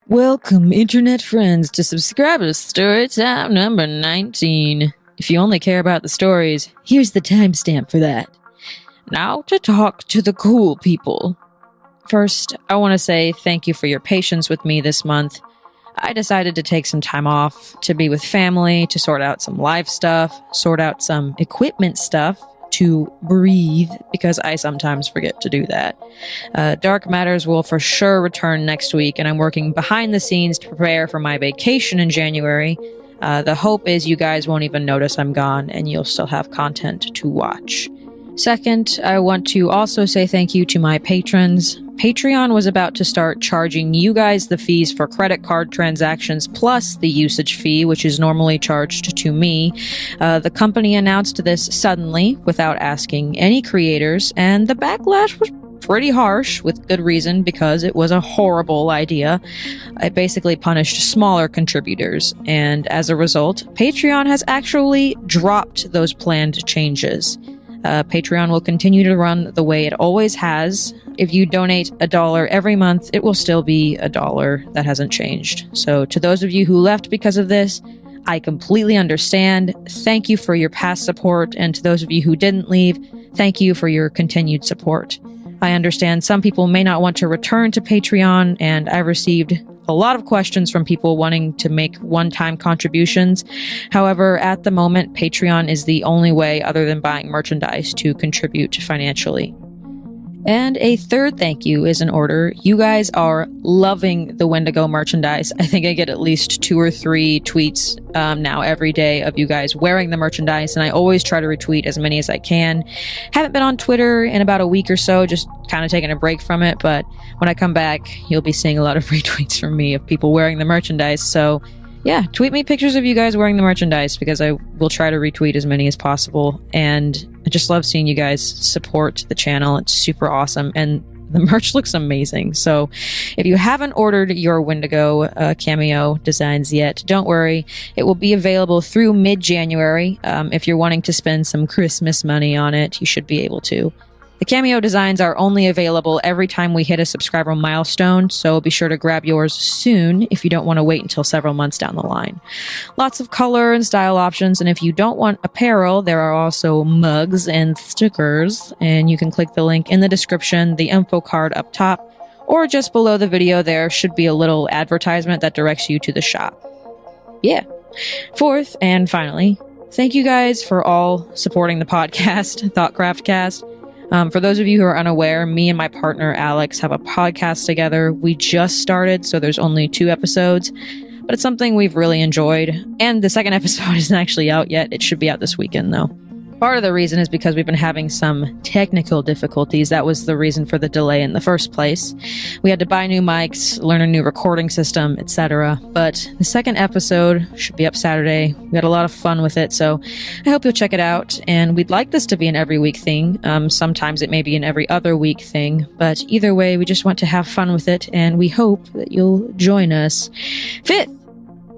Welcome, internet friends, to subscribe to Storytime number 19. If you only care about the stories, here's the timestamp for that. Now to talk to the cool people. First, I want to say thank you for your patience with me this month. I decided to take some time off to be with family, to sort out some life stuff, sort out some equipment stuff, to breathe, because I sometimes forget to do that. Dark Matters will for sure return next week, and I'm working behind the scenes to prepare for my vacation in January. The hope is you guys won't even notice I'm gone, and you'll still have content to watch. Second, I want to also say thank you to my patrons. Patreon was about to start charging you guys the fees for credit card transactions plus the usage fee, which is normally charged to me. The company announced this suddenly without asking any creators, and the backlash was pretty harsh, with good reason, because it was a horrible idea. It basically punished smaller contributors, and as a result, Patreon has actually dropped those planned changes. Patreon will continue to run the way it always has. If you donate $1 every month, it will still be $1. That hasn't changed. So to those of you who left because of this, I completely understand. Thank you for your past support. And to those of you who didn't leave, thank you for your continued support. I understand some people may not want to return to Patreon, and I've received a lot of questions from people wanting to make one-time contributions. However, at the moment, Patreon is the only way other than buying merchandise to contribute financially. And a third thank you is in order. You guys are loving the Wendigo merchandise. I think I get at least 2 or 3 tweets now every day of you guys wearing the merchandise, and I always try to retweet as many as I can. Haven't been on Twitter in about a week or so, just kind of taking a break from it, but when I come back, you'll be seeing a lot of retweets from me of people wearing the merchandise. So yeah, tweet me pictures of you guys wearing the merchandise, because I will try to retweet as many as possible. And I just love seeing you guys support the channel. It's super awesome. And the merch looks amazing. So if you haven't ordered your Wendigo cameo designs yet, don't worry. It will be available through mid-January. If you're wanting to spend some Christmas money on it, you should be able to. The cameo designs are only available every time we hit a subscriber milestone, so be sure to grab yours soon if you don't want to wait until several months down the line. Lots of color and style options, and if you don't want apparel, there are also mugs and stickers, and you can click the link in the description, the info card up top, or just below the video there should be a little advertisement that directs you to the shop. Yeah. Fourth, and finally, thank you guys for all supporting the podcast, ThoughtCraftCast. For those of you who are unaware, me and my partner Alex have a podcast together. We just started, so there's only 2 episodes, but it's something we've really enjoyed. And the second episode isn't actually out yet. It should be out this weekend, though. Part of the reason is because we've been having some technical difficulties. That was the reason for the delay in the first place. We had to buy new mics, learn a new recording system, etc. But the second episode should be up Saturday. We had a lot of fun with it, so I hope you'll check it out. And we'd like this to be an every week thing. Sometimes it may be an every other week thing, but either way, we just want to have fun with it, and we hope that you'll join us. Fifth,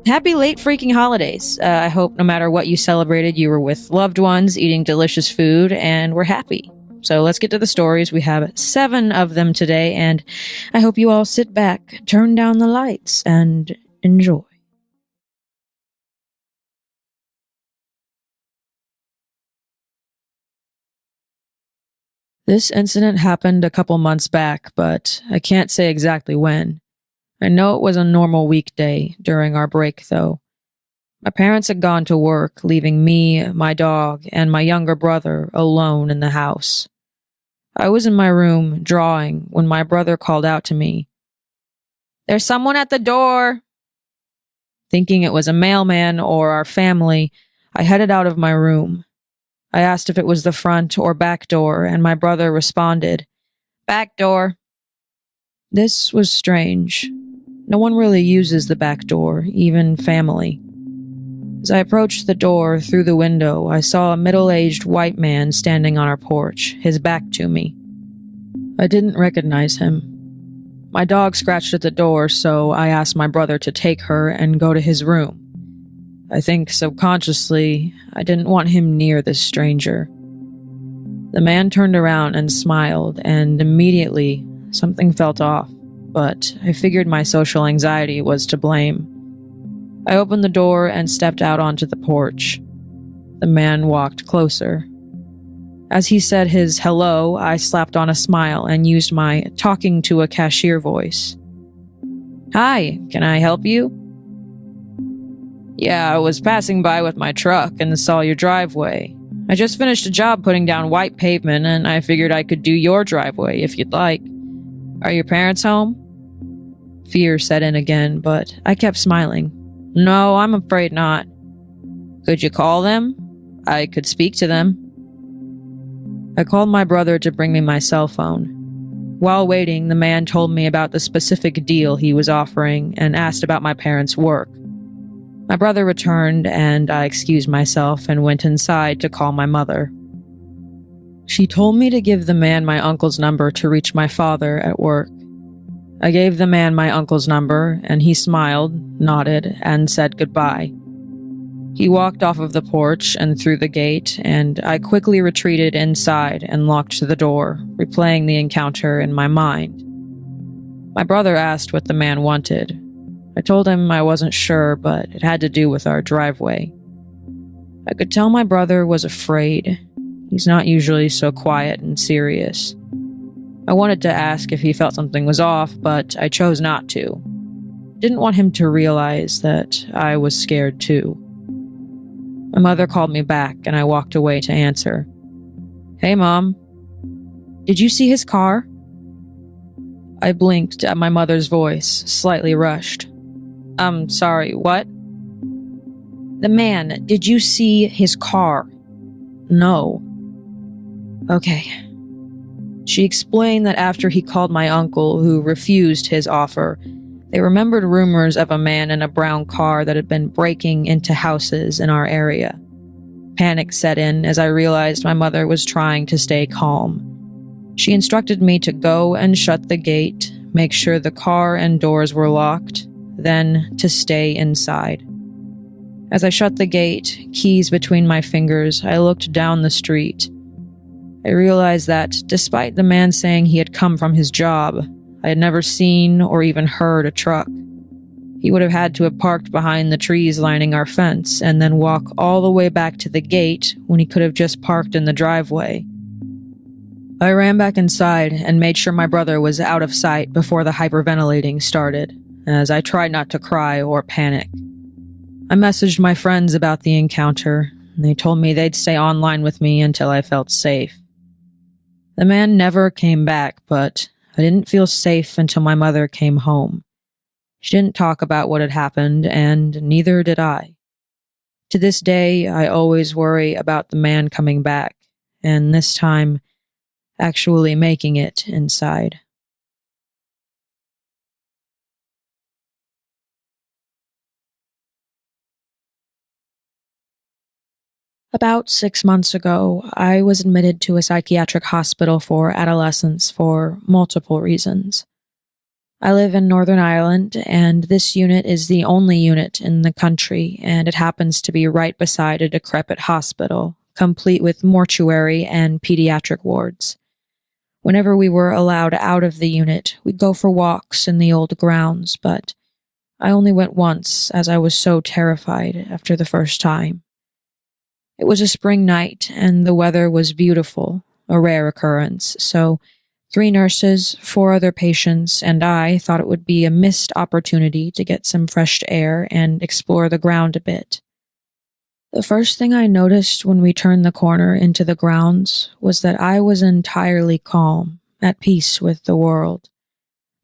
happy late freaking holidays. I hope no matter what you celebrated, you were with loved ones, eating delicious food, and we're happy. So let's get to the stories. We have 7 of them today, and I hope you all sit back, turn down the lights, and enjoy. This incident happened a couple months back, but I can't say exactly when. I know it was a normal weekday during our break, though. My parents had gone to work, leaving me, my dog, and my younger brother alone in the house. I was in my room, drawing, when my brother called out to me, "There's someone at the door!" Thinking it was a mailman or our family, I headed out of my room. I asked if it was the front or back door, and my brother responded, "Back door." This was strange. No one really uses the back door, even family. As I approached the door through the window, I saw a middle-aged white man standing on our porch, his back to me. I didn't recognize him. My dog scratched at the door, so I asked my brother to take her and go to his room. I think subconsciously, I didn't want him near this stranger. The man turned around and smiled, and immediately, something felt off. but I figured my social anxiety was to blame. I opened the door and stepped out onto the porch. The man walked closer. As he said his hello, I slapped on a smile and used my talking to a cashier voice. "Hi, can I help you?" "Yeah, I was passing by with my truck and saw your driveway. I just finished a job putting down white pavement and I figured I could do your driveway if you'd like. Are your parents home?" Fear set in again, but I kept smiling. "No, I'm afraid not." "Could you call them? I could speak to them." I called my brother to bring me my cell phone. While waiting, the man told me about the specific deal he was offering and asked about my parents' work. My brother returned and I excused myself and went inside to call my mother. She told me to give the man my uncle's number to reach my father at work. I gave the man my uncle's number and he smiled, nodded, and said goodbye. He walked off of the porch and through the gate, and I quickly retreated inside and locked the door, replaying the encounter in my mind. My brother asked what the man wanted. I told him I wasn't sure, but it had to do with our driveway. I could tell my brother was afraid. He's not usually so quiet and serious. I wanted to ask if he felt something was off, but I chose not to. Didn't want him to realize that I was scared too. My mother called me back and I walked away to answer. "Hey, Mom. Did you see his car?" I blinked at my mother's voice, slightly rushed. "I'm sorry, what?" "The man, did you see his car?" "No." "Okay." She explained that after he called my uncle, who refused his offer, they remembered rumors of a man in a brown car that had been breaking into houses in our area. Panic set in as I realized my mother was trying to stay calm. She instructed me to go and shut the gate, make sure the car and doors were locked, then to stay inside. As I shut the gate, keys between my fingers, I looked down the street. I realized that, despite the man saying he had come from his job, I had never seen or even heard a truck. He would have had to have parked behind the trees lining our fence and then walk all the way back to the gate when he could have just parked in the driveway. I ran back inside and made sure my brother was out of sight before the hyperventilating started, as I tried not to cry or panic. I messaged my friends about the encounter, and they told me they'd stay online with me until I felt safe. The man never came back, but I didn't feel safe until my mother came home. She didn't talk about what had happened, and neither did I. To this day, I always worry about the man coming back, and this time, actually making it inside. About 6 months ago, I was admitted to a psychiatric hospital for adolescents for multiple reasons. I live in Northern Ireland, and this unit is the only unit in the country, and it happens to be right beside a decrepit hospital, complete with mortuary and pediatric wards. Whenever we were allowed out of the unit, we'd go for walks in the old grounds, but I only went once as I was so terrified after the first time. It was a spring night, and the weather was beautiful, a rare occurrence, so 3 nurses, 4 other patients, and I thought it would be a missed opportunity to get some fresh air and explore the ground a bit. The first thing I noticed when we turned the corner into the grounds was that I was entirely calm, at peace with the world.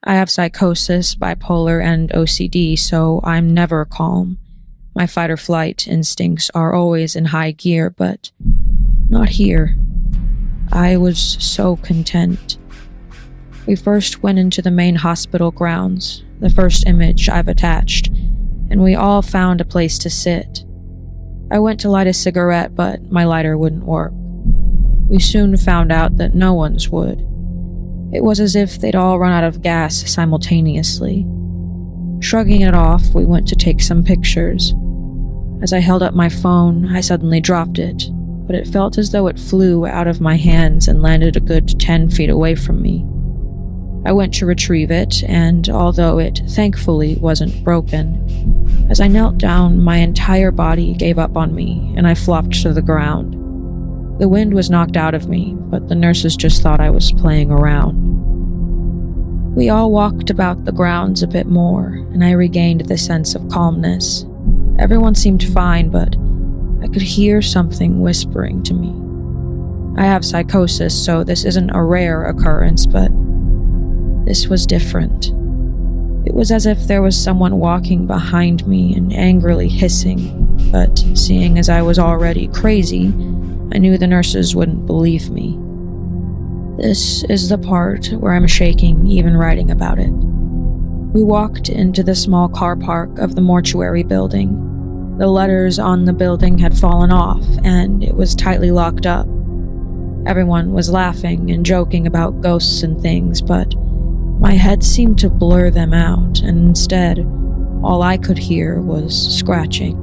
I have psychosis, bipolar, and OCD, so I'm never calm. My fight-or-flight instincts are always in high gear, but not here. I was so content. We first went into the main hospital grounds, the first image I've attached, and we all found a place to sit. I went to light a cigarette, but my lighter wouldn't work. We soon found out that no one's would. It was as if they'd all run out of gas simultaneously. Shrugging it off, we went to take some pictures. As I held up my phone, I suddenly dropped it, but it felt as though it flew out of my hands and landed a good 10 feet away from me. I went to retrieve it, and although it thankfully wasn't broken, as I knelt down, my entire body gave up on me, and I flopped to the ground. The wind was knocked out of me, but the nurses just thought I was playing around. We all walked about the grounds a bit more, and I regained the sense of calmness. Everyone seemed fine, but I could hear something whispering to me. I have psychosis, so this isn't a rare occurrence, but this was different. It was as if there was someone walking behind me and angrily hissing, but seeing as I was already crazy, I knew the nurses wouldn't believe me. This is the part where I'm shaking even writing about it. We walked into the small car park of the mortuary building. The letters on the building had fallen off, and it was tightly locked up. Everyone was laughing and joking about ghosts and things, but my head seemed to blur them out, and instead, all I could hear was scratching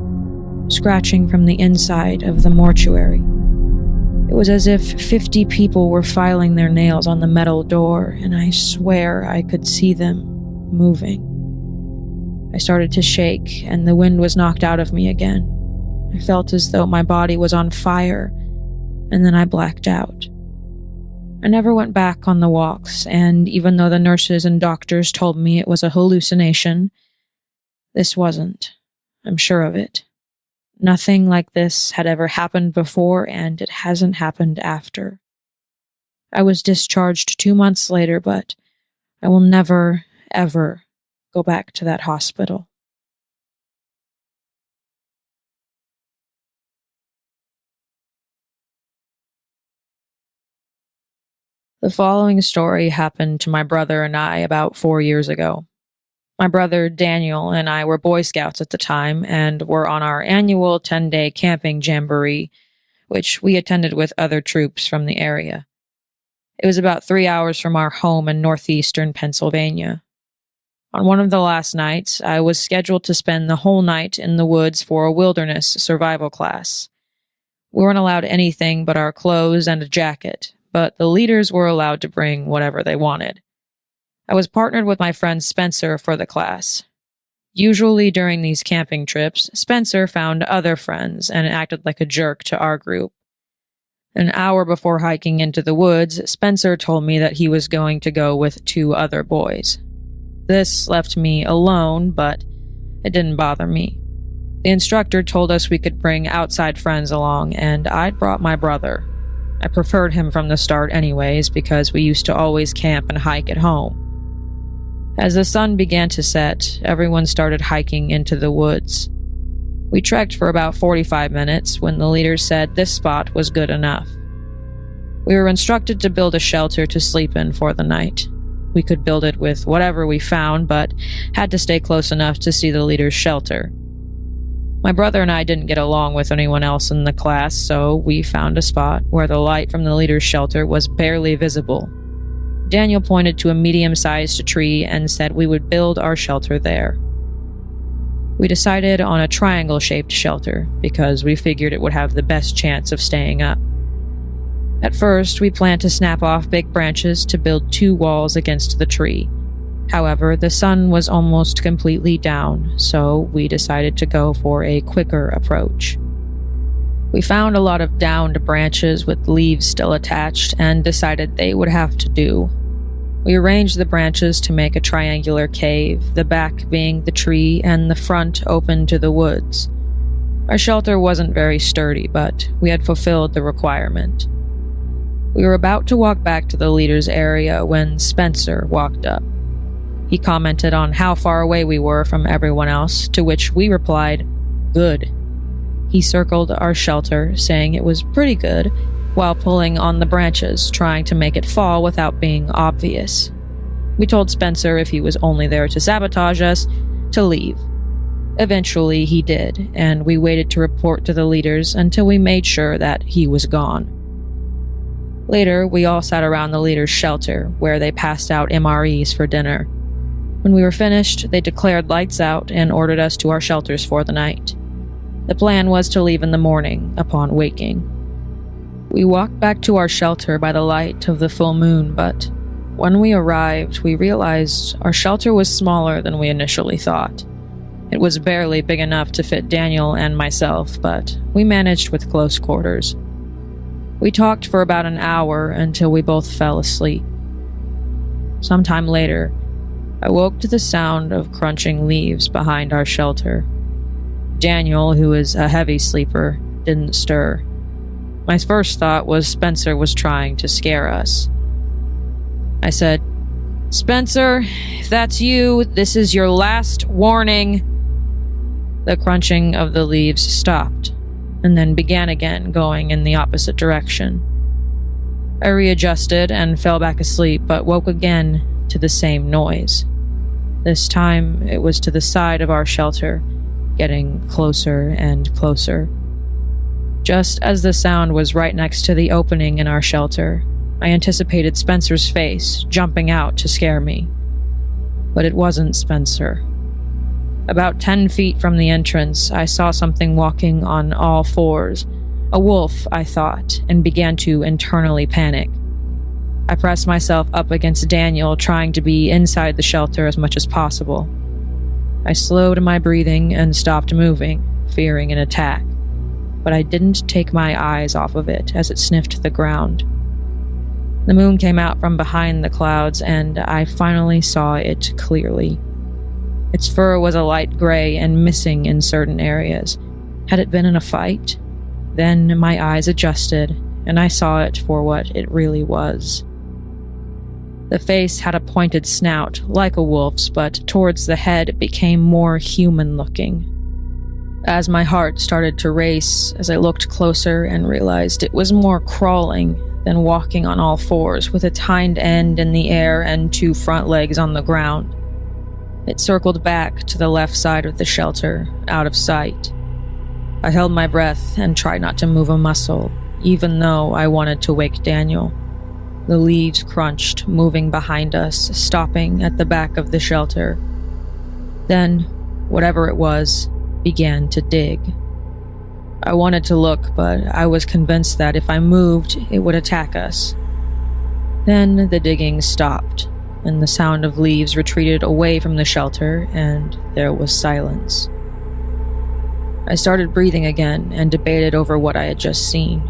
from the inside of the mortuary. It was as if 50 people were filing their nails on the metal door, and I swear I could see them moving. I started to shake, and the wind was knocked out of me again. I felt as though my body was on fire, and then I blacked out. I never went back on the walks, and even though the nurses and doctors told me it was a hallucination, this wasn't. I'm sure of it. Nothing like this had ever happened before, and it hasn't happened after. I was discharged 2 months later, but I will never, ever go back to that hospital. The following story happened to my brother and I about 4 years ago. My brother Daniel and I were Boy Scouts at the time and were on our annual 10-day camping jamboree, which we attended with other troops from the area. It was about 3 hours from our home in northeastern Pennsylvania. On one of the last nights, I was scheduled to spend the whole night in the woods for a wilderness survival class. We weren't allowed anything but our clothes and a jacket, but the leaders were allowed to bring whatever they wanted. I was partnered with my friend Spencer for the class. Usually during these camping trips, Spencer found other friends and acted like a jerk to our group. An hour before hiking into the woods, Spencer told me that he was going to go with 2 other boys. This left me alone, but it didn't bother me. The instructor told us we could bring outside friends along, and I'd brought my brother. I preferred him from the start anyways, because we used to always camp and hike at home. As the sun began to set, everyone started hiking into the woods. We trekked for about 45 minutes when the leader said this spot was good enough. We were instructed to build a shelter to sleep in for the night. We could build it with whatever we found, but had to stay close enough to see the leader's shelter. My brother and I didn't get along with anyone else in the class, so we found a spot where the light from the leader's shelter was barely visible. Daniel pointed to a medium-sized tree and said we would build our shelter there. We decided on a triangle-shaped shelter because we figured it would have the best chance of staying up. At first, we planned to snap off big branches to build 2 walls against the tree. However, the sun was almost completely down, so we decided to go for a quicker approach. We found a lot of downed branches with leaves still attached and decided they would have to do. We arranged the branches to make a triangular cave, the back being the tree and the front open to the woods. Our shelter wasn't very sturdy, but we had fulfilled the requirement. We were about to walk back to the leader's area when Spencer walked up. He commented on how far away we were from everyone else, to which we replied, "Good." He circled our shelter, saying it was pretty good, while pulling on the branches, trying to make it fall without being obvious. We told Spencer if he was only there to sabotage us, to leave. Eventually he did, and we waited to report to the leaders until we made sure that he was gone. Later, we all sat around the leader's shelter, where they passed out MREs for dinner. When we were finished, they declared lights out and ordered us to our shelters for the night. The plan was to leave in the morning, upon waking. We walked back to our shelter by the light of the full moon, but When we arrived, we realized our shelter was smaller than we initially thought. It was barely big enough to fit Daniel and myself, but we managed with close quarters. We talked for about an hour until we both fell asleep. Sometime later, I woke to the sound of crunching leaves behind our shelter. Daniel, who is a heavy sleeper, didn't stir. My first thought was Spencer was trying to scare us. I said, "Spencer, if that's you, this is your last warning." The crunching of the leaves stopped, and then began again, going in the opposite direction. I readjusted and fell back asleep, but woke again to the same noise. This time, it was to the side of our shelter, getting closer and closer. Just as the sound was right next to the opening in our shelter, I anticipated Spencer's face jumping out to scare me. But it wasn't Spencer. About 10 feet from the entrance, I saw something walking on all fours. A wolf, I thought, and began to internally panic. I pressed myself up against Daniel, trying to be inside the shelter as much as possible. I slowed my breathing and stopped moving, fearing an attack. But I didn't take my eyes off of it as it sniffed the ground. The moon came out from behind the clouds, and I finally saw it clearly. Its fur was a light gray and missing in certain areas. Had it been in a fight? Then my eyes adjusted, and I saw it for what it really was. The face had a pointed snout, like a wolf's, but towards the head it became more human-looking. As my heart started to race, as I looked closer and realized it was more crawling than walking on all fours, with its hind end in the air and 2 front legs on the ground. It circled back to the left side of the shelter, out of sight. I held my breath and tried not to move a muscle, even though I wanted to wake Daniel. The leaves crunched, moving behind us, stopping at the back of the shelter. Then, whatever it was, began to dig. I wanted to look, but I was convinced that if I moved, it would attack us. Then the digging stopped, and the sound of leaves retreated away from the shelter, and there was silence. I started breathing again and debated over what I had just seen.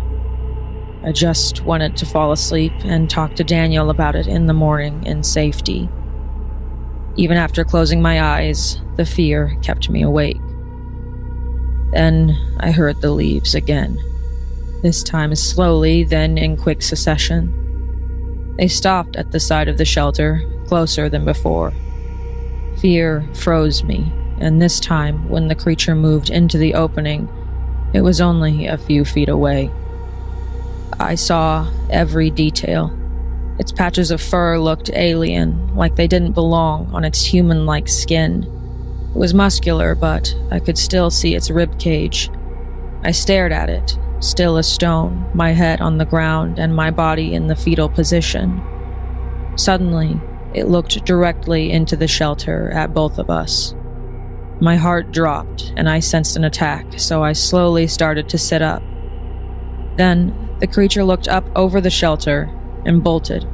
I just wanted to fall asleep and talk to Daniel about it in the morning in safety. Even after closing my eyes, the fear kept me awake. Then I heard the leaves again, this time slowly, then in quick succession. They stopped at the side of the shelter, closer than before. Fear froze me, and this time, when the creature moved into the opening, it was only a few feet away. I saw every detail. Its patches of fur looked alien, like they didn't belong on its human-like skin. It was muscular, but I could still see its rib cage. I stared at it, still a stone, my head on the ground and my body in the fetal position. Suddenly, it looked directly into the shelter at both of us. My heart dropped, and I sensed an attack, so I slowly started to sit up. Then, the creature looked up over the shelter and bolted.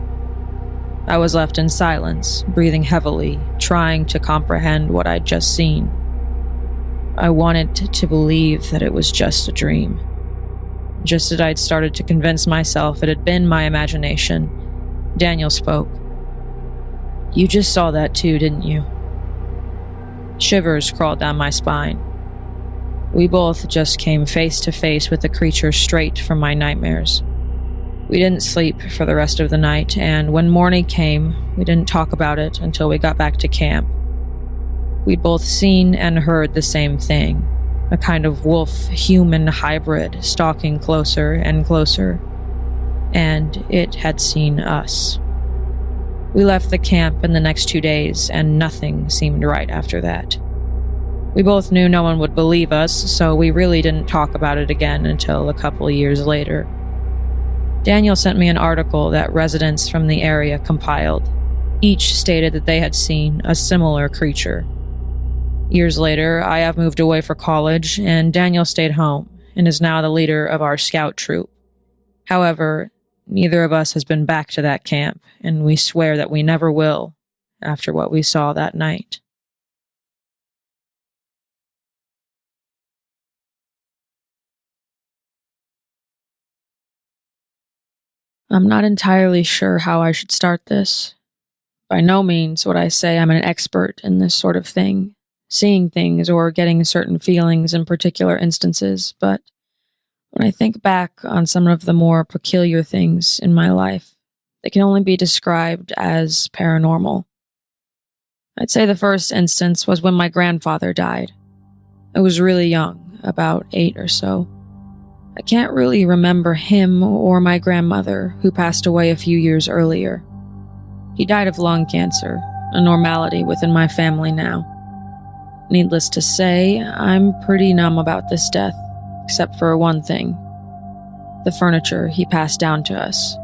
I was left in silence, breathing heavily, trying to comprehend what I'd just seen. I wanted to believe that it was just a dream. Just as I'd started to convince myself it had been my imagination, Daniel spoke. "You just saw that too, didn't you?" Shivers crawled down my spine. We both just came face to face with the creature straight from my nightmares. We didn't sleep for the rest of the night, and when morning came, we didn't talk about it until we got back to camp. We'd both seen and heard the same thing, a kind of wolf-human hybrid stalking closer and closer, and it had seen us. We left the camp in the next 2 days, and nothing seemed right after that. We both knew no one would believe us, so we really didn't talk about it again until a couple years later. Daniel sent me an article that residents from the area compiled. Each stated that they had seen a similar creature. Years later, I have moved away for college, and Daniel stayed home and is now the leader of our scout troop. However, neither of us has been back to that camp, and we swear that we never will after what we saw that night. I'm not entirely sure how I should start this. By no means would I say I'm an expert in this sort of thing, seeing things or getting certain feelings in particular instances, but when I think back on some of the more peculiar things in my life, they can only be described as paranormal. I'd say the first instance was when my grandfather died. I was really young, about 8 or so. I can't really remember him or my grandmother, who passed away a few years earlier. He died of lung cancer, a normality within my family now. Needless to say, I'm pretty numb about this death, except for one thing: the furniture he passed down to us.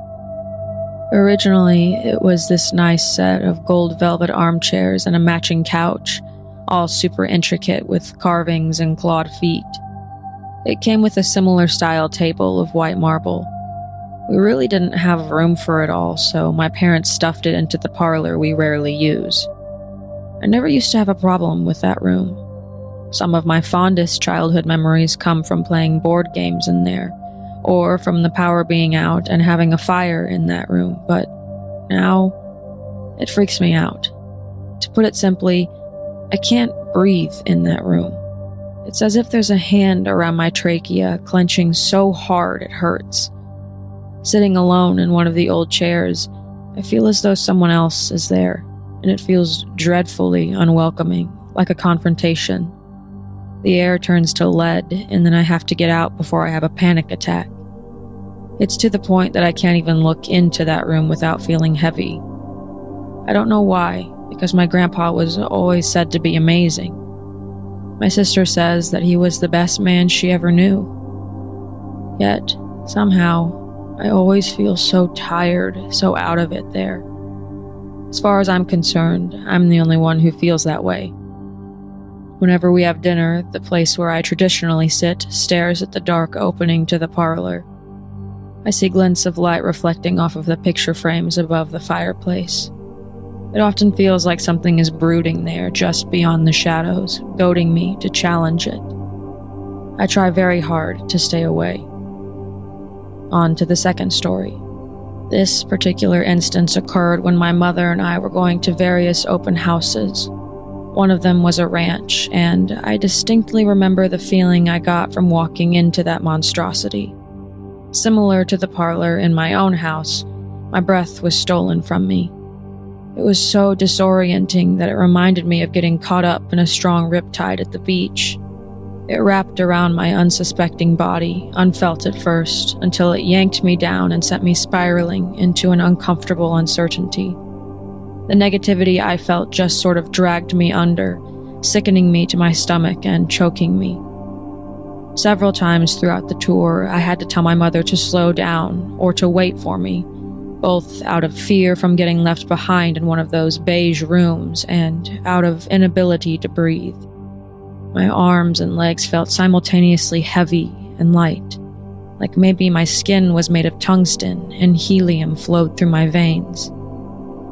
Originally, it was this nice set of gold velvet armchairs and a matching couch, all super intricate with carvings and clawed feet. It came with a similar style table of white marble. We really didn't have room for it all, so my parents stuffed it into the parlor we rarely use. I never used to have a problem with that room. Some of my fondest childhood memories come from playing board games in there, or from the power being out and having a fire in that room, but now it freaks me out. To put it simply, I can't breathe in that room. It's as if there's a hand around my trachea, clenching so hard it hurts. Sitting alone in one of the old chairs, I feel as though someone else is there, and it feels dreadfully unwelcoming, like a confrontation. The air turns to lead, and then I have to get out before I have a panic attack. It's to the point that I can't even look into that room without feeling heavy. I don't know why, because my grandpa was always said to be amazing. My sister says that he was the best man she ever knew. Yet, somehow, I always feel so tired, so out of it there. As far as I'm concerned, I'm the only one who feels that way. Whenever we have dinner, the place where I traditionally sit stares at the dark opening to the parlor. I see glints of light reflecting off of the picture frames above the fireplace. It often feels like something is brooding there just beyond the shadows, goading me to challenge it. I try very hard to stay away. On to the second story. This particular instance occurred when my mother and I were going to various open houses. One of them was a ranch, and I distinctly remember the feeling I got from walking into that monstrosity. Similar to the parlor in my own house, my breath was stolen from me. It was so disorienting that it reminded me of getting caught up in a strong riptide at the beach. It wrapped around my unsuspecting body, unfelt at first, until it yanked me down and sent me spiraling into an uncomfortable uncertainty. The negativity I felt just sort of dragged me under, sickening me to my stomach and choking me. Several times throughout the tour, I had to tell my mother to slow down or to wait for me, both out of fear from getting left behind in one of those beige rooms and out of inability to breathe. My arms and legs felt simultaneously heavy and light, like maybe my skin was made of tungsten and helium flowed through my veins.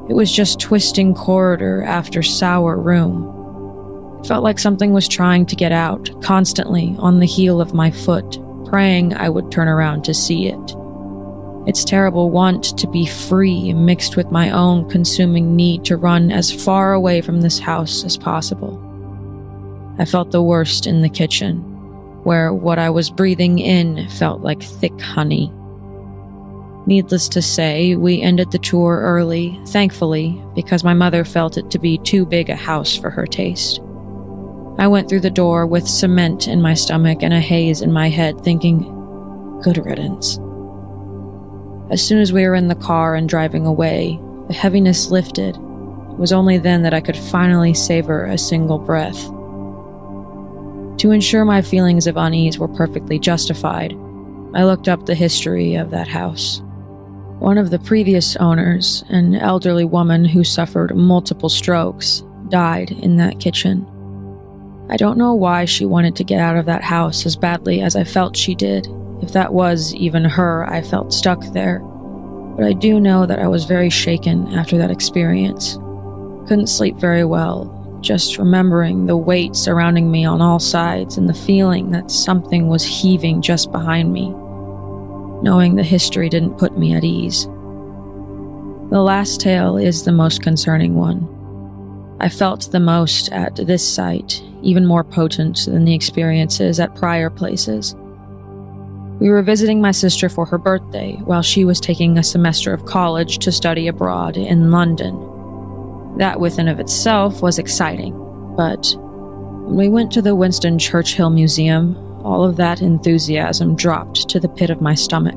It was just twisting corridor after sour room. It felt like something was trying to get out, constantly on the heel of my foot, praying I would turn around to see it. Its terrible want to be free mixed with my own consuming need to run as far away from this house as possible. I felt the worst in the kitchen, where what I was breathing in felt like thick honey. Needless to say, we ended the tour early, thankfully, because my mother felt it to be too big a house for her taste. I went through the door with cement in my stomach and a haze in my head, thinking, good riddance. As soon as we were in the car and driving away, the heaviness lifted. It was only then that I could finally savor a single breath. To ensure my feelings of unease were perfectly justified, I looked up the history of that house. One of the previous owners, an elderly woman who suffered multiple strokes, died in that kitchen. I don't know why she wanted to get out of that house as badly as I felt she did. If that was even her, I felt stuck there. But I do know that I was very shaken after that experience. Couldn't sleep very well, just remembering the weight surrounding me on all sides and the feeling that something was heaving just behind me. Knowing the history didn't put me at ease. The last tale is the most concerning one. I felt the most at this site, even more potent than the experiences at prior places. We were visiting my sister for her birthday while she was taking a semester of college to study abroad in London. That within of itself was exciting, but when we went to the Winston Churchill Museum, all of that enthusiasm dropped to the pit of my stomach.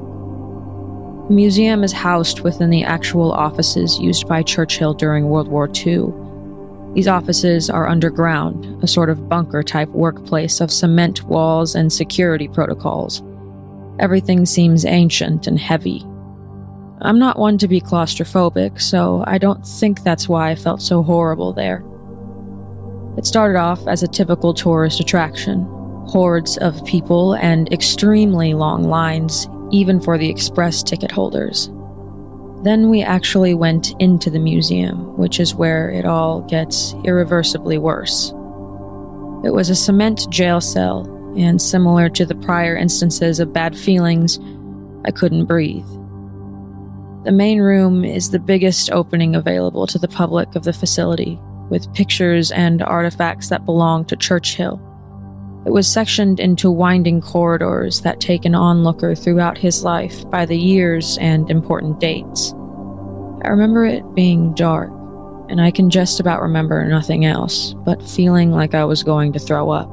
The museum is housed within the actual offices used by Churchill during World War II. These offices are underground, a sort of bunker-type workplace of cement walls and security protocols. Everything seems ancient and heavy. I'm not one to be claustrophobic, so I don't think that's why I felt so horrible there. It started off as a typical tourist attraction, hordes of people and extremely long lines, even for the express ticket holders. Then we actually went into the museum, which is where it all gets irreversibly worse. It was a cement jail cell, and similar to the prior instances of bad feelings, I couldn't breathe. The main room is the biggest opening available to the public of the facility, with pictures and artifacts that belong to Churchill. It was sectioned into winding corridors that take an onlooker throughout his life by the years and important dates. I remember it being dark, and I can just about remember nothing else, but feeling like I was going to throw up.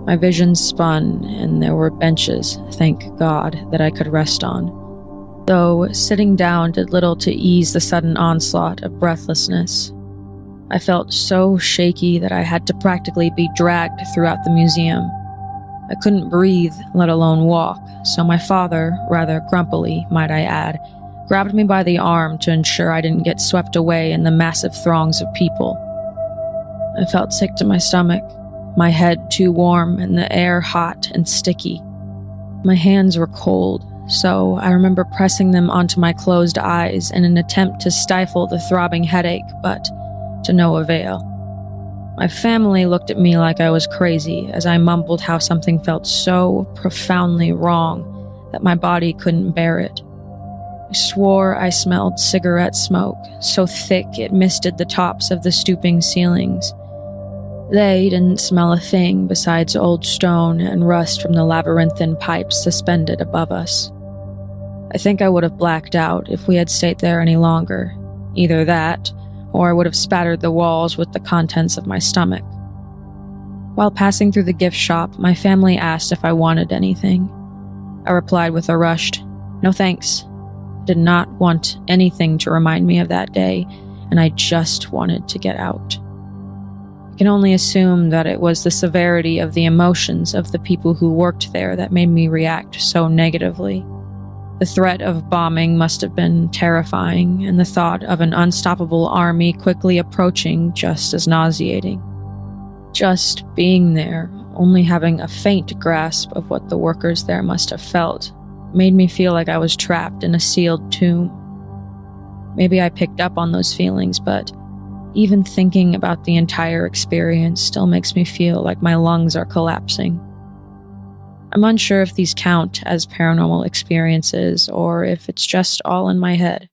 My vision spun, and there were benches, thank God, that I could rest on, though sitting down did little to ease the sudden onslaught of breathlessness. I felt so shaky that I had to practically be dragged throughout the museum. I couldn't breathe, let alone walk, so my father, rather grumpily, might I add, grabbed me by the arm to ensure I didn't get swept away in the massive throngs of people. I felt sick to my stomach, my head too warm and the air hot and sticky. My hands were cold, so I remember pressing them onto my closed eyes in an attempt to stifle the throbbing headache, but to no avail. My family looked at me like I was crazy as I mumbled how something felt so profoundly wrong that my body couldn't bear it. I swore I smelled cigarette smoke, so thick it misted the tops of the stooping ceilings. They didn't smell a thing besides old stone and rust from the labyrinthine pipes suspended above us. I think I would have blacked out if we had stayed there any longer. Either that, or I would have spattered the walls with the contents of my stomach. While passing through the gift shop, my family asked if I wanted anything. I replied with a rushed, "No thanks." I did not want anything to remind me of that day, and I just wanted to get out. I can only assume that it was the severity of the emotions of the people who worked there that made me react so negatively. The threat of bombing must have been terrifying, and the thought of an unstoppable army quickly approaching just as nauseating. Just being there, only having a faint grasp of what the workers there must have felt, made me feel like I was trapped in a sealed tomb. Maybe I picked up on those feelings, but even thinking about the entire experience still makes me feel like my lungs are collapsing. I'm unsure if these count as paranormal experiences or if it's just all in my head.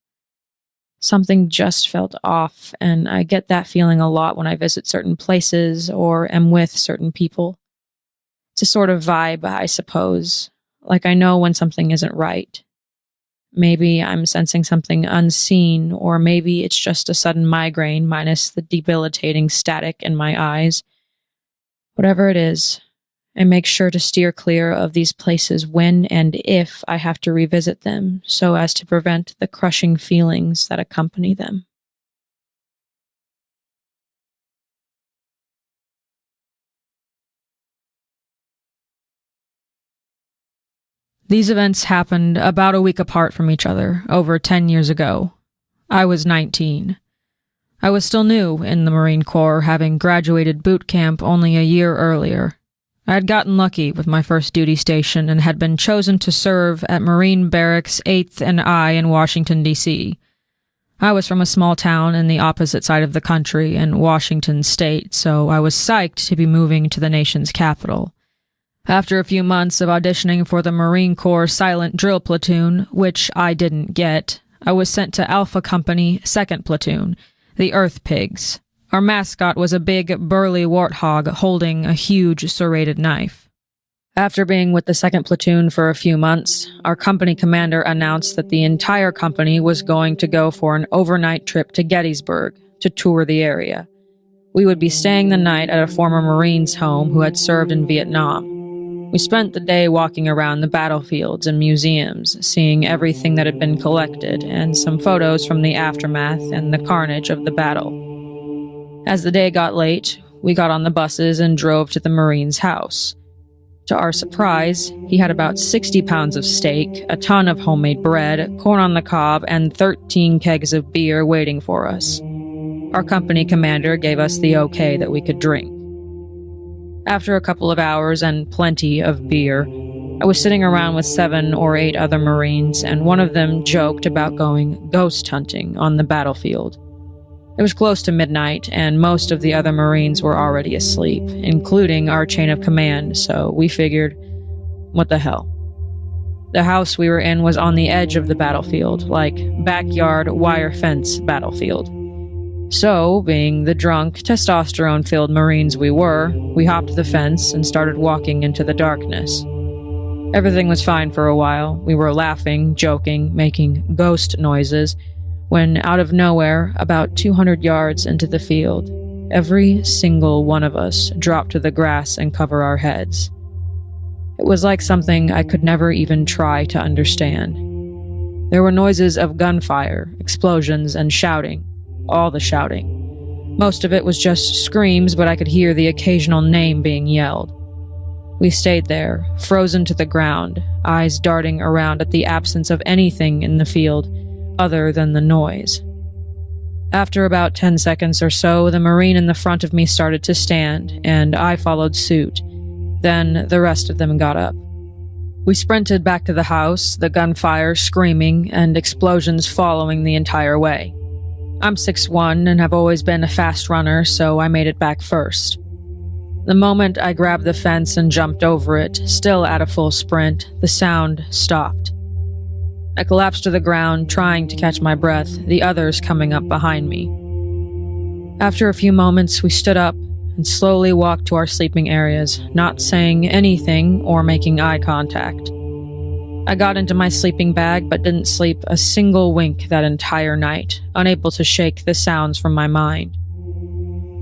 Something just felt off, and I get that feeling a lot when I visit certain places or am with certain people. It's a sort of vibe, I suppose, like I know when something isn't right. Maybe I'm sensing something unseen, or maybe it's just a sudden migraine minus the debilitating static in my eyes. Whatever it is, I make sure to steer clear of these places when and if I have to revisit them so as to prevent the crushing feelings that accompany them. These events happened about a week apart from each other, over 10 years ago. I was 19. I was still new in the Marine Corps, having graduated boot camp only a year earlier. I had gotten lucky with my first duty station and had been chosen to serve at Marine Barracks 8th and I in Washington, D.C. I was from a small town in the opposite side of the country in Washington state, so I was psyched to be moving to the nation's capital. After a few months of auditioning for the Marine Corps Silent Drill Platoon, which I didn't get, I was sent to Alpha Company 2nd Platoon, the Earth Pigs. Our mascot was a big, burly warthog holding a huge serrated knife. After being with the 2nd Platoon for a few months, our company commander announced that the entire company was going to go for an overnight trip to Gettysburg to tour the area. We would be staying the night at a former Marine's home who had served in Vietnam. We spent the day walking around the battlefields and museums, seeing everything that had been collected, and some photos from the aftermath and the carnage of the battle. As the day got late, we got on the buses and drove to the Marine's house. To our surprise, he had about 60 pounds of steak, a ton of homemade bread, corn on the cob, and 13 kegs of beer waiting for us. Our company commander gave us the okay that we could drink. After a couple of hours and plenty of beer, I was sitting around with 7 or 8 other Marines, and one of them joked about going ghost hunting on the battlefield. It was close to midnight, and most of the other Marines were already asleep, including our chain of command, so we figured, what the hell? The house we were in was on the edge of the battlefield, like backyard wire fence battlefield. So, being the drunk, testosterone-filled Marines we were, we hopped the fence and started walking into the darkness. Everything was fine for a while. We were laughing, joking, making ghost noises, when out of nowhere, about 200 yards into the field, every single one of us dropped to the grass and covered our heads. It was like something I could never even try to understand. There were noises of gunfire, explosions, and shouting, all the shouting. Most of it was just screams, but I could hear the occasional name being yelled. We stayed there, frozen to the ground, eyes darting around at the absence of anything in the field other than the noise. After about 10 seconds or so, the Marine in the front of me started to stand, and I followed suit. Then the rest of them got up. We sprinted back to the house, the gunfire screaming and explosions following the entire way. I'm 6'1" and have always been a fast runner, so I made it back first. The moment I grabbed the fence and jumped over it, still at a full sprint, the sound stopped. I collapsed to the ground, trying to catch my breath, the others coming up behind me. After a few moments, we stood up and slowly walked to our sleeping areas, not saying anything or making eye contact. I got into my sleeping bag but didn't sleep a single wink that entire night, unable to shake the sounds from my mind.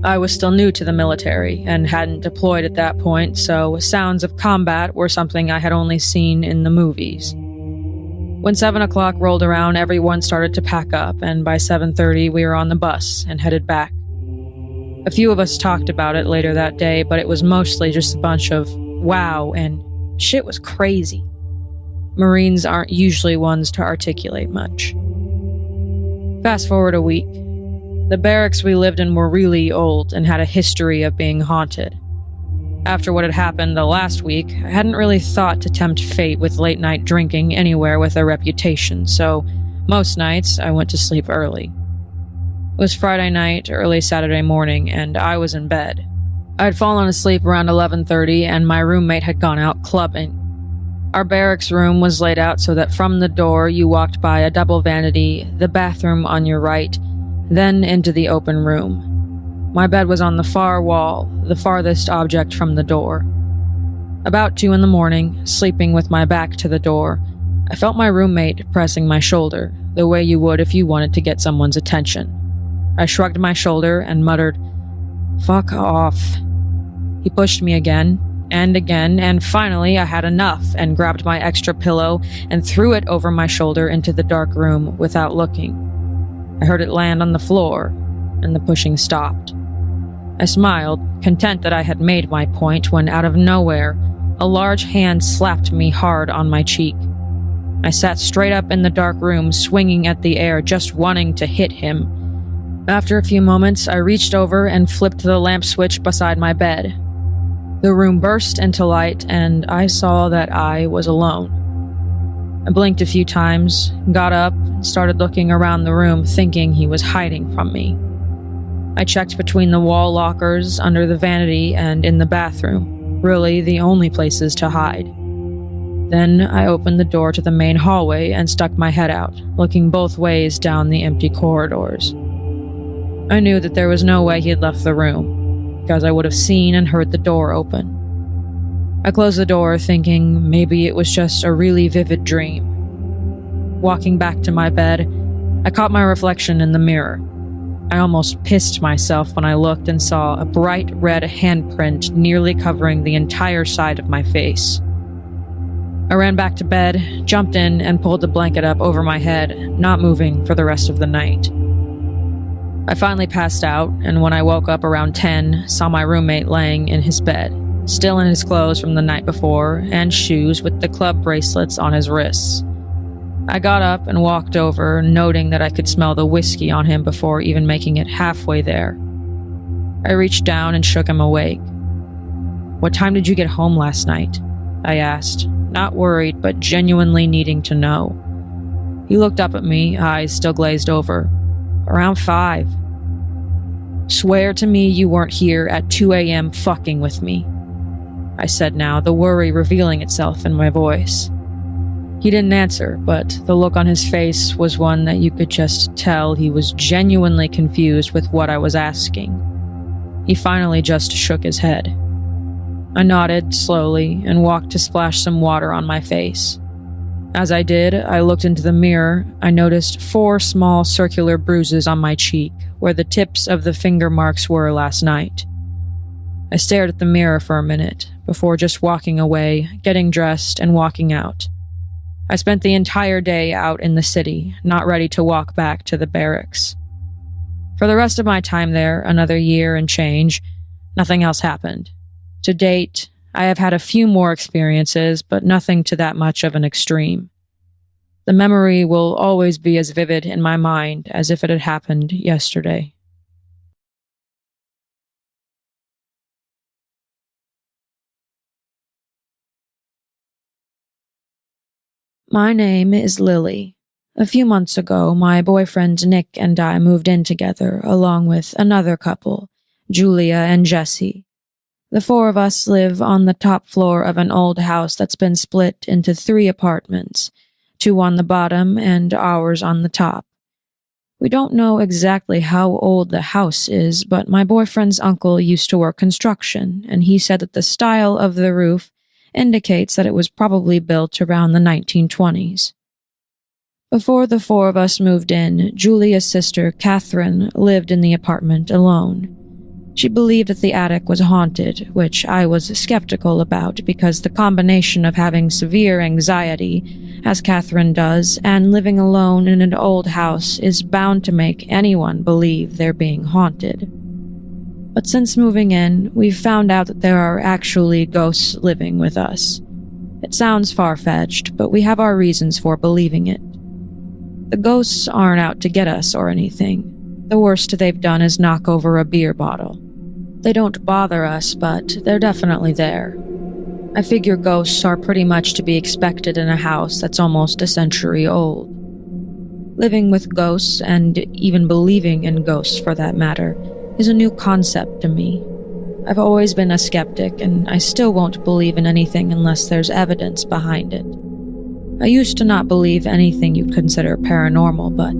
I was still new to the military and hadn't deployed at that point, so sounds of combat were something I had only seen in the movies. When 7 o'clock rolled around, everyone started to pack up, and by 7:30 we were on the bus and headed back. A few of us talked about it later that day, but it was mostly just a bunch of wow and shit was crazy. Marines aren't usually ones to articulate much. Fast forward a week. The barracks we lived in were really old and had a history of being haunted. After what had happened the last week, I hadn't really thought to tempt fate with late-night drinking anywhere with a reputation, so most nights I went to sleep early. It was Friday night, early Saturday morning, and I was in bed. I had fallen asleep around 11:30, and my roommate had gone out clubbing. Our barracks room was laid out so that from the door you walked by a double vanity, the bathroom on your right, then into the open room. My bed was on the far wall, the farthest object from the door. About 2 a.m, sleeping with my back to the door, I felt my roommate pressing my shoulder, the way you would if you wanted to get someone's attention. I shrugged my shoulder and muttered, "Fuck off." He pushed me again, and finally I had enough and grabbed my extra pillow and threw it over my shoulder into the dark room without looking. I heard it land on the floor, and the pushing stopped. I smiled, content that I had made my point, when out of nowhere, a large hand slapped me hard on my cheek. I sat straight up in the dark room, swinging at the air, just wanting to hit him. After a few moments, I reached over and flipped the lamp switch beside my bed. The room burst into light, and I saw that I was alone. I blinked a few times, got up, and started looking around the room, thinking he was hiding from me. I checked between the wall lockers, under the vanity, and in the bathroom, really the only places to hide. Then I opened the door to the main hallway and stuck my head out, looking both ways down the empty corridors. I knew that there was no way he had left the room, because I would have seen and heard the door open. I closed the door, thinking maybe it was just a really vivid dream. Walking back to my bed, I caught my reflection in the mirror. I almost pissed myself when I looked and saw a bright red handprint nearly covering the entire side of my face. I ran back to bed, jumped in, and pulled the blanket up over my head, not moving for the rest of the night. I finally passed out, and when I woke up around 10, saw my roommate laying in his bed, still in his clothes from the night before, and shoes with the club bracelets on his wrists. I got up and walked over, noting that I could smell the whiskey on him before even making it halfway there. I reached down and shook him awake. "What time did you get home last night?" I asked, not worried, but genuinely needing to know. He looked up at me, eyes still glazed over. "Around 5. "Swear to me you weren't here at 2 a.m. fucking with me," I said now, the worry revealing itself in my voice. He didn't answer, but the look on his face was one that you could just tell he was genuinely confused with what I was asking. He finally just shook his head. I nodded slowly and walked to splash some water on my face. As I did, I looked into the mirror. I noticed 4 small circular bruises on my cheek, where the tips of the finger marks were last night. I stared at the mirror for a minute, before just walking away, getting dressed, and walking out. I spent the entire day out in the city, not ready to walk back to the barracks. For the rest of my time there, another year and change, nothing else happened. To date, I have had a few more experiences, but nothing to that much of an extreme. The memory will always be as vivid in my mind as if it had happened yesterday. My name is Lily. A few months ago, my boyfriend Nick and I moved in together, along with another couple, Julia and Jesse. The 4 of us live on the top floor of an old house that's been split into 3 apartments, 2 on the bottom and ours on the top. We don't know exactly how old the house is, but my boyfriend's uncle used to work construction, and he said that the style of the roof indicates that it was probably built around the 1920s. Before the 4 of us moved in, Julia's sister, Catherine, lived in the apartment alone. She believed that the attic was haunted, which I was skeptical about because the combination of having severe anxiety, as Catherine does, and living alone in an old house is bound to make anyone believe they're being haunted. But since moving in, we've found out that there are actually ghosts living with us. It sounds far-fetched, but we have our reasons for believing it. The ghosts aren't out to get us or anything. The worst they've done is knock over a beer bottle. They don't bother us, but they're definitely there. I figure ghosts are pretty much to be expected in a house that's almost a century old. Living with ghosts, and even believing in ghosts for that matter, is a new concept to me. I've always been a skeptic, and I still won't believe in anything unless there's evidence behind it. I used to not believe anything you'd consider paranormal, but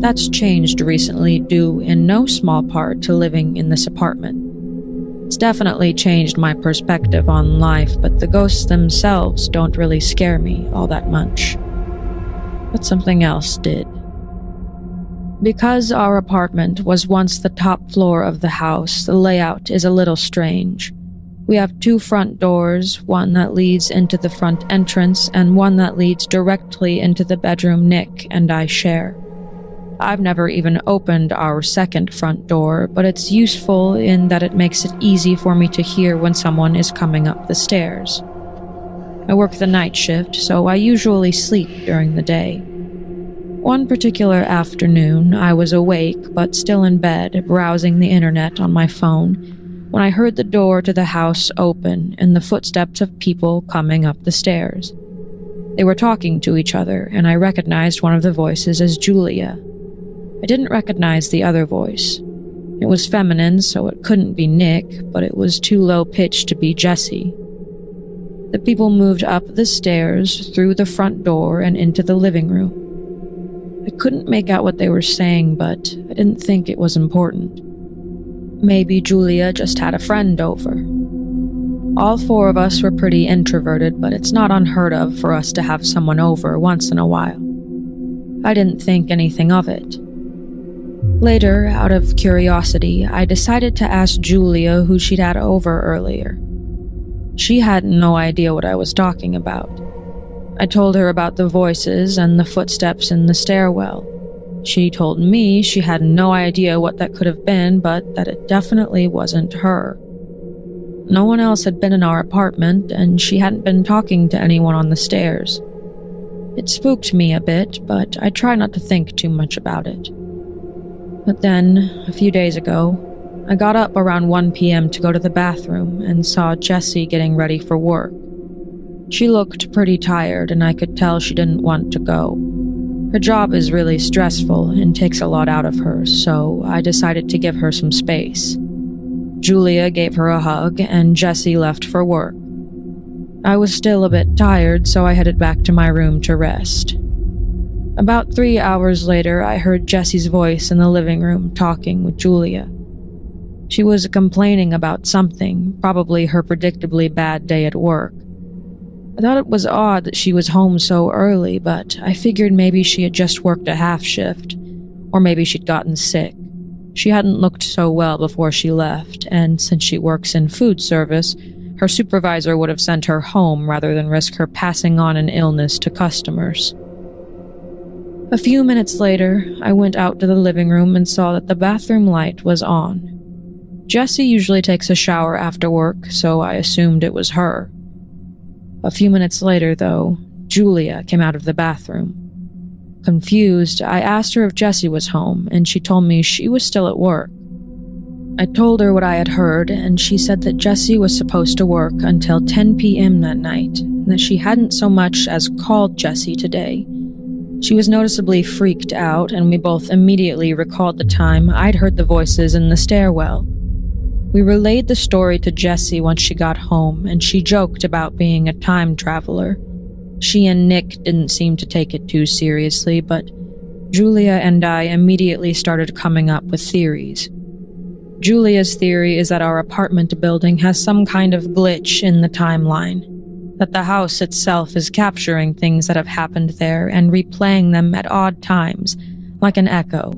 that's changed recently due in no small part to living in this apartment. It's definitely changed my perspective on life, but the ghosts themselves don't really scare me all that much. But something else did. Because our apartment was once the top floor of the house, the layout is a little strange. We have 2 front doors, one that leads into the front entrance and one that leads directly into the bedroom Nick and I share. I've never even opened our second front door, but it's useful in that it makes it easy for me to hear when someone is coming up the stairs. I work the night shift, so I usually sleep during the day. One particular afternoon, I was awake but still in bed, browsing the internet on my phone, when I heard the door to the house open and the footsteps of people coming up the stairs. They were talking to each other, and I recognized one of the voices as Julia. I didn't recognize the other voice. It was feminine, so it couldn't be Nick, but it was too low-pitched to be Jesse. The people moved up the stairs, through the front door, and into the living room. I couldn't make out what they were saying, but I didn't think it was important. Maybe Julia just had a friend over. All four of us were pretty introverted, but it's not unheard of for us to have someone over once in a while. I didn't think anything of it. Later, out of curiosity, I decided to ask Julia who she'd had over earlier. She had no idea what I was talking about. I told her about the voices and the footsteps in the stairwell. She told me she had no idea what that could have been, but that it definitely wasn't her. No one else had been in our apartment, and she hadn't been talking to anyone on the stairs. It spooked me a bit, but I tried not to think too much about it. But then, a few days ago, I got up around 1 p.m. to go to the bathroom and saw Jessie getting ready for work. She looked pretty tired, and I could tell she didn't want to go. Her job is really stressful and takes a lot out of her, so I decided to give her some space. Julia gave her a hug, and Jessie left for work. I was still a bit tired, so I headed back to my room to rest. About 3 hours later, I heard Jessie's voice in the living room talking with Julia. She was complaining about something, probably her predictably bad day at work. I thought it was odd that she was home so early, but I figured maybe she had just worked a half shift, or maybe she'd gotten sick. She hadn't looked so well before she left, and since she works in food service, her supervisor would have sent her home rather than risk her passing on an illness to customers. A few minutes later, I went out to the living room and saw that the bathroom light was on. Jessie usually takes a shower after work, so I assumed it was her. A few minutes later, though, Julia came out of the bathroom. Confused, I asked her if Jessie was home, and she told me she was still at work. I told her what I had heard, and she said that Jessie was supposed to work until 10 p.m. that night, and that she hadn't so much as called Jessie today. She was noticeably freaked out, and we both immediately recalled the time I'd heard the voices in the stairwell. We relayed the story to Jessie once she got home, and she joked about being a time traveler. She and Nick didn't seem to take it too seriously, but Julia and I immediately started coming up with theories. Julia's theory is that our apartment building has some kind of glitch in the timeline, that the house itself is capturing things that have happened there and replaying them at odd times, like an echo.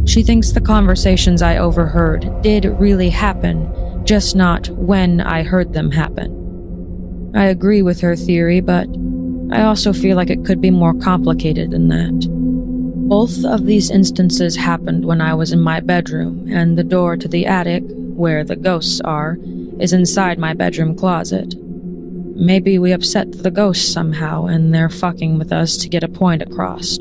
She thinks the conversations I overheard did really happen, just not when I heard them happen. I agree with her theory, but I also feel like it could be more complicated than that. Both of these instances happened when I was in my bedroom, and the door to the attic, where the ghosts are, is inside my bedroom closet. Maybe we upset the ghosts somehow, and they're fucking with us to get a point across.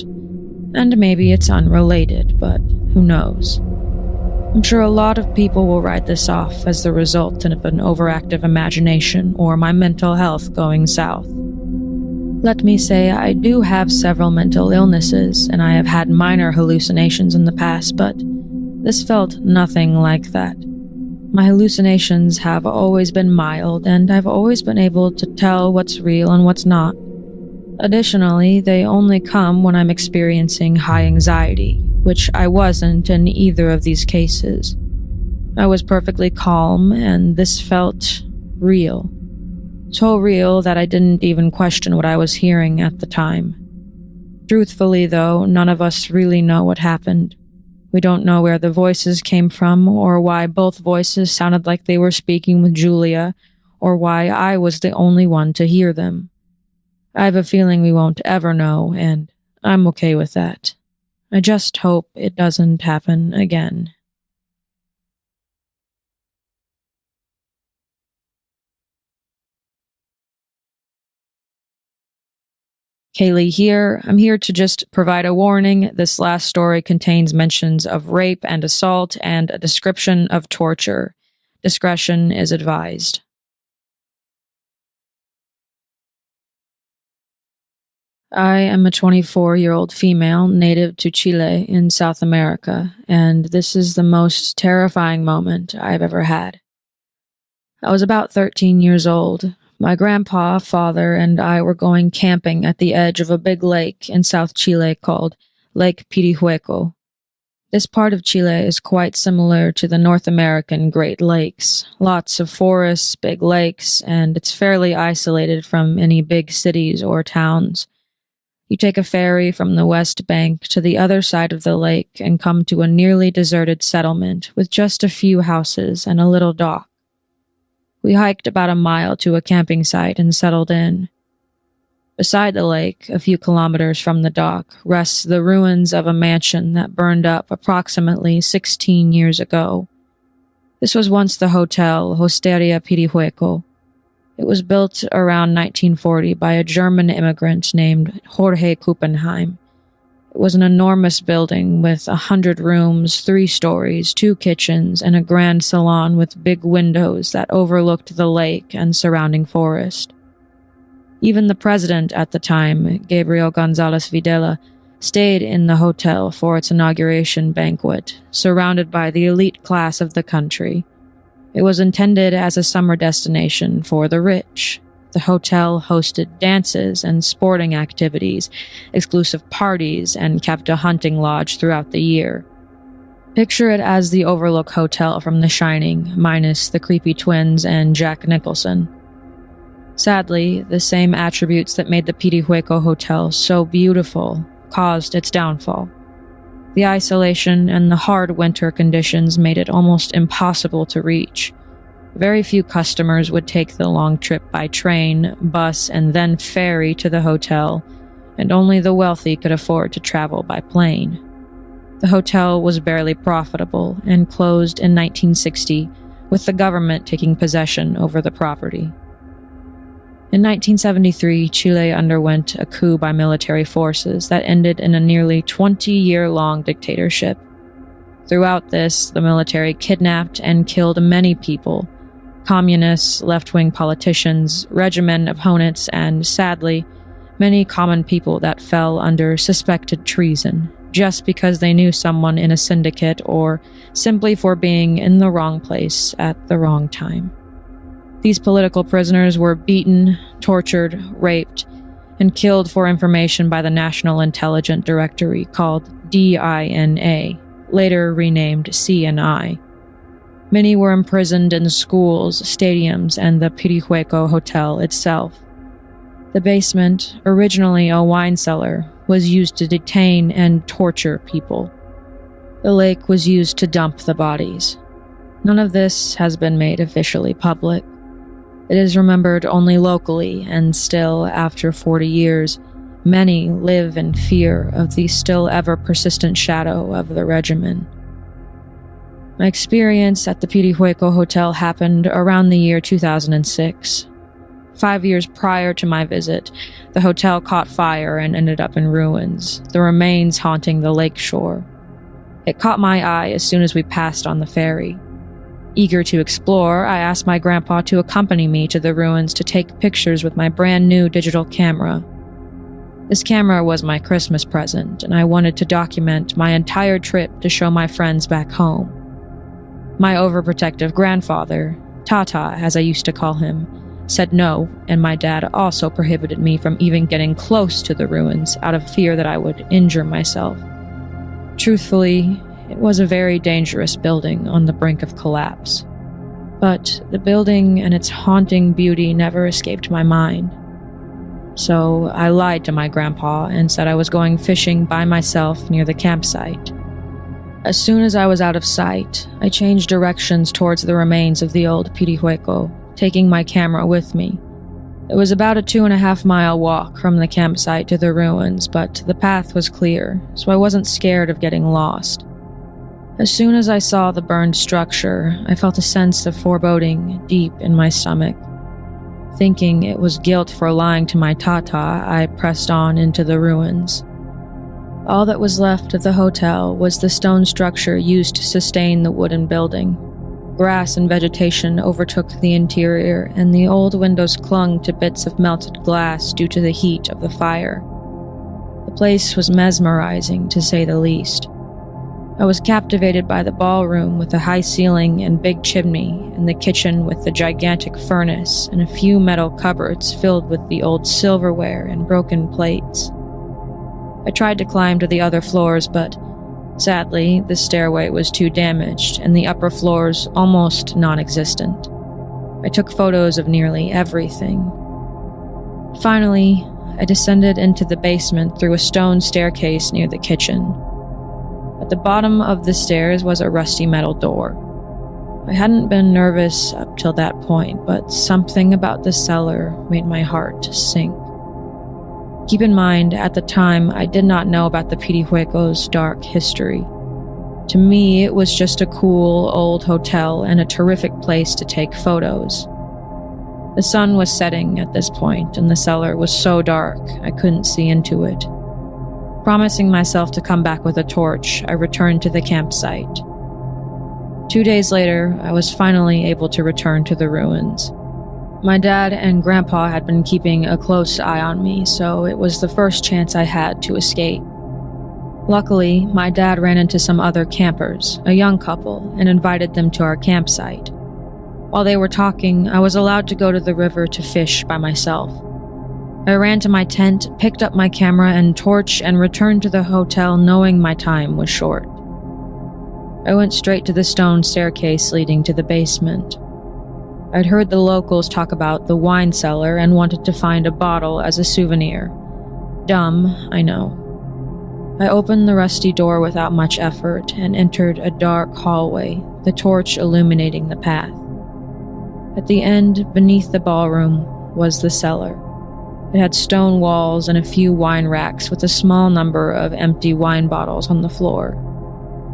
And maybe it's unrelated, but who knows? I'm sure a lot of people will write this off as the result of an overactive imagination or my mental health going south. Let me say I do have several mental illnesses, and I have had minor hallucinations in the past, but this felt nothing like that. My hallucinations have always been mild, and I've always been able to tell what's real and what's not. Additionally, they only come when I'm experiencing high anxiety, which I wasn't in either of these cases. I was perfectly calm, and this felt real. So real that I didn't even question what I was hearing at the time. Truthfully, though, none of us really know what happened. We don't know where the voices came from, or why both voices sounded like they were speaking with Julia, or why I was the only one to hear them. I have a feeling we won't ever know, and I'm okay with that. I just hope it doesn't happen again. Cayleigh here. I'm here to just provide a warning. This last story contains mentions of rape and assault and a description of torture. Discretion is advised. I am a 24-year-old female native to Chile in South America, and this is the most terrifying moment I've ever had. I was about 13 years old. My grandpa, father, and I were going camping at the edge of a big lake in South Chile called Lake Pirihueico. This part of Chile is quite similar to the North American Great Lakes. Lots of forests, big lakes, and it's fairly isolated from any big cities or towns. You take a ferry from the west bank to the other side of the lake and come to a nearly deserted settlement with just a few houses and a little dock. We hiked about a mile to a camping site and settled in. Beside the lake, a few kilometers from the dock, rests the ruins of a mansion that burned up approximately 16 years ago. This was once the hotel Hosteria Pirihueico. It was built around 1940 by a German immigrant named Jorge Kuppenheim. It was an enormous building with 100 rooms, 3 stories, 2 kitchens, and a grand salon with big windows that overlooked the lake and surrounding forest. Even the president at the time, Gabriel González Videla, stayed in the hotel for its inauguration banquet, surrounded by the elite class of the country. It was intended as a summer destination for the rich. The hotel hosted dances and sporting activities, exclusive parties, and kept a hunting lodge throughout the year. Picture it as the Overlook Hotel from The Shining, minus the creepy twins and Jack Nicholson. Sadly, the same attributes that made the Pirihueico Hotel so beautiful caused its downfall. The isolation and the hard winter conditions made it almost impossible to reach. Very few customers would take the long trip by train, bus, and then ferry to the hotel, and only the wealthy could afford to travel by plane. The hotel was barely profitable and closed in 1960, with the government taking possession over the property. In 1973, Chile underwent a coup by military forces that ended in a nearly 20-year-long dictatorship. Throughout this, the military kidnapped and killed many people: communists, left-wing politicians, regimen opponents, and, sadly, many common people that fell under suspected treason, just because they knew someone in a syndicate or simply for being in the wrong place at the wrong time. These political prisoners were beaten, tortured, raped, and killed for information by the National Intelligence Directory called DINA, later renamed CNI. Many were imprisoned in schools, stadiums, and the Pirihueico Hotel itself. The basement, originally a wine cellar, was used to detain and torture people. The lake was used to dump the bodies. None of this has been made officially public. It is remembered only locally, and still, after 40 years, many live in fear of the still ever-persistent shadow of the regimen. My experience at the Pirihueico Hotel happened around the year 2006. 5 years prior to my visit, the hotel caught fire and ended up in ruins, the remains haunting the lake shore. It caught my eye as soon as we passed on the ferry. Eager to explore, I asked my grandpa to accompany me to the ruins to take pictures with my brand new digital camera. This camera was my Christmas present, and I wanted to document my entire trip to show my friends back home. My overprotective grandfather, Tata as I used to call him, said no, and my dad also prohibited me from even getting close to the ruins out of fear that I would injure myself. Truthfully, it was a very dangerous building on the brink of collapse. But the building and its haunting beauty never escaped my mind. So I lied to my grandpa and said I was going fishing by myself near the campsite. As soon as I was out of sight, I changed directions towards the remains of the old Pirihueico, taking my camera with me. It was about a 2.5-mile walk from the campsite to the ruins, but the path was clear, so I wasn't scared of getting lost. As soon as I saw the burned structure, I felt a sense of foreboding deep in my stomach. Thinking it was guilt for lying to my Tata, I pressed on into the ruins. All that was left of the hotel was the stone structure used to sustain the wooden building. Grass and vegetation overtook the interior, and the old windows clung to bits of melted glass due to the heat of the fire. The place was mesmerizing, to say the least. I was captivated by the ballroom with the high ceiling and big chimney, and the kitchen with the gigantic furnace and a few metal cupboards filled with the old silverware and broken plates. I tried to climb to the other floors, but sadly, the stairway was too damaged and the upper floors almost non-existent. I took photos of nearly everything. Finally, I descended into the basement through a stone staircase near the kitchen. At the bottom of the stairs was a rusty metal door. I hadn't been nervous up till that point, but something about the cellar made my heart sink. Keep in mind, at the time, I did not know about the Pirihueico's dark history. To me, it was just a cool, old hotel and a terrific place to take photos. The sun was setting at this point, and the cellar was so dark I couldn't see into it. Promising myself to come back with a torch, I returned to the campsite. 2 days later, I was finally able to return to the ruins. My dad and Grandpa had been keeping a close eye on me, so it was the first chance I had to escape. Luckily, my dad ran into some other campers, a young couple, and invited them to our campsite. While they were talking, I was allowed to go to the river to fish by myself. I ran to my tent, picked up my camera and torch, and returned to the hotel knowing my time was short. I went straight to the stone staircase leading to the basement. I'd heard the locals talk about the wine cellar and wanted to find a bottle as a souvenir. Dumb, I know. I opened the rusty door without much effort and entered a dark hallway, the torch illuminating the path. At the end, beneath the ballroom, was the cellar. It had stone walls and a few wine racks with a small number of empty wine bottles on the floor.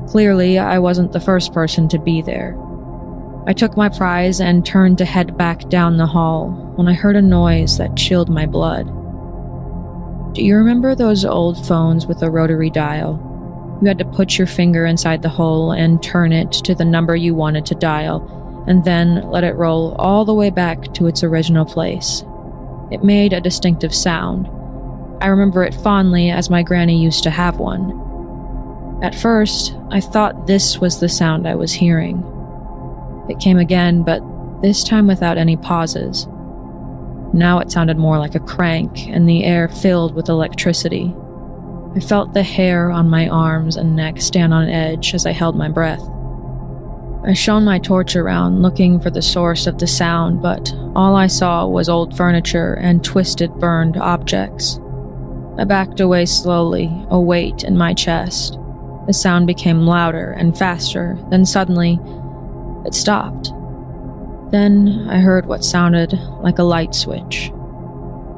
Clearly, I wasn't the first person to be there. I took my prize and turned to head back down the hall when I heard a noise that chilled my blood. Do you remember those old phones with a rotary dial? You had to put your finger inside the hole and turn it to the number you wanted to dial, and then let it roll all the way back to its original place. It made a distinctive sound. I remember it fondly as my granny used to have one. At first, I thought this was the sound I was hearing. It came again, but this time without any pauses. Now it sounded more like a crank, and the air filled with electricity. I felt the hair on my arms and neck stand on edge as I held my breath. I shone my torch around, looking for the source of the sound, but all I saw was old furniture and twisted, burned objects. I backed away slowly, a weight in my chest. The sound became louder and faster, then suddenly, it stopped. Then I heard what sounded like a light switch.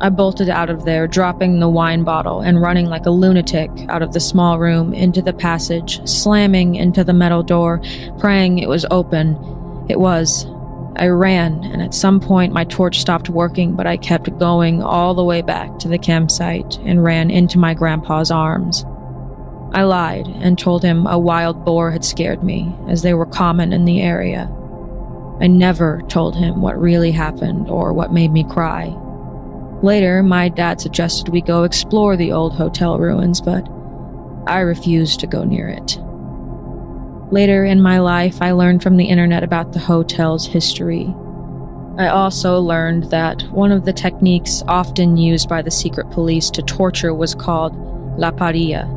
I bolted out of there, dropping the wine bottle and running like a lunatic out of the small room into the passage, slamming into the metal door, praying it was open. It was. I ran, and at some point my torch stopped working, but I kept going all the way back to the campsite and ran into my grandpa's arms. I lied and told him a wild boar had scared me, as they were common in the area. I never told him what really happened or what made me cry. Later, my dad suggested we go explore the old hotel ruins, but I refused to go near it. Later in my life, I learned from the internet about the hotel's history. I also learned that one of the techniques often used by the secret police to torture was called la parilla,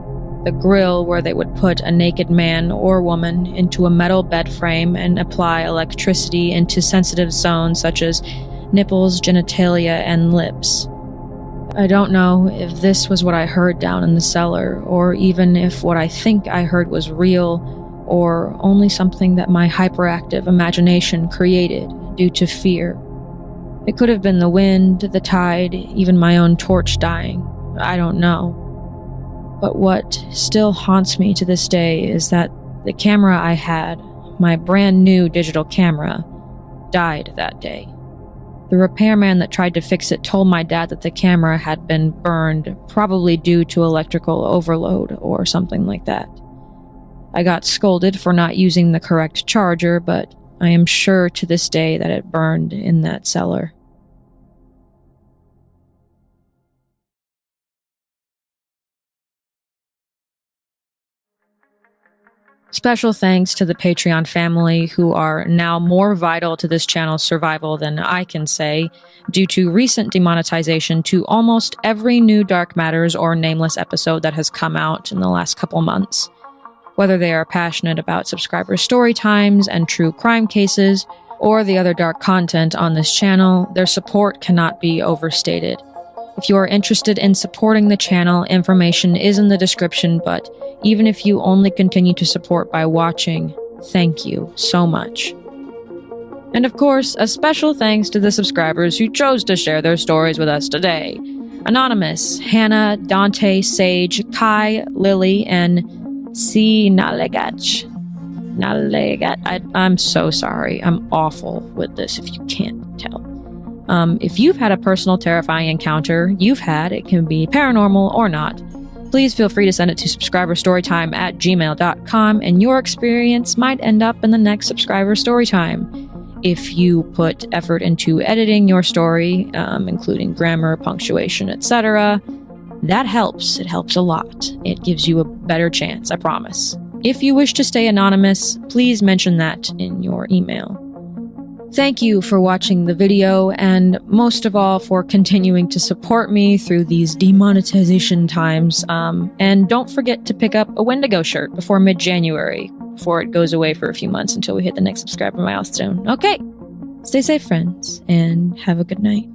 the grill where they would put a naked man or woman into a metal bed frame and apply electricity into sensitive zones such as nipples, genitalia, and lips. I don't know if this was what I heard down in the cellar, or even if what I think I heard was real, or only something that my hyperactive imagination created due to fear. It could have been the wind, the tide, even my own torch dying. I don't know. But what still haunts me to this day is that the camera I had, my brand new digital camera, died that day. The repairman that tried to fix it told my dad that the camera had been burned, probably due to electrical overload or something like that. I got scolded for not using the correct charger, but I am sure to this day that it burned in that cellar. Special thanks to the Patreon family, who are now more vital to this channel's survival than I can say, due to recent demonetization to almost every new Dark Matters or Nameless episode that has come out in the last couple months. Whether they are passionate about subscriber story times and true crime cases, or the other dark content on this channel, their support cannot be overstated. If you are interested in supporting the channel, information is in the description, but even if you only continue to support by watching, thank you so much. And of course, a special thanks to the subscribers who chose to share their stories with us today. Anonymous, Hannah, Dante, Sage, Kai, Lily, and C. Nalegach. I'm so sorry. I'm awful with this if you can't tell. If you've had a personal terrifying encounter it can be paranormal or not, please feel free to send it to subscriberstorytime@gmail.com, and your experience might end up in the next Subscriber Storytime. If you put effort into editing your story, including grammar, punctuation, etc., that helps. It helps a lot. It gives you a better chance, I promise. If you wish to stay anonymous, please mention that in your email. Thank you for watching the video, and most of all for continuing to support me through these demonetization times. And don't forget to pick up a Wendigo shirt before mid-January, before it goes away for a few months until we hit the next subscriber milestone. Okay, stay safe, friends, and have a good night.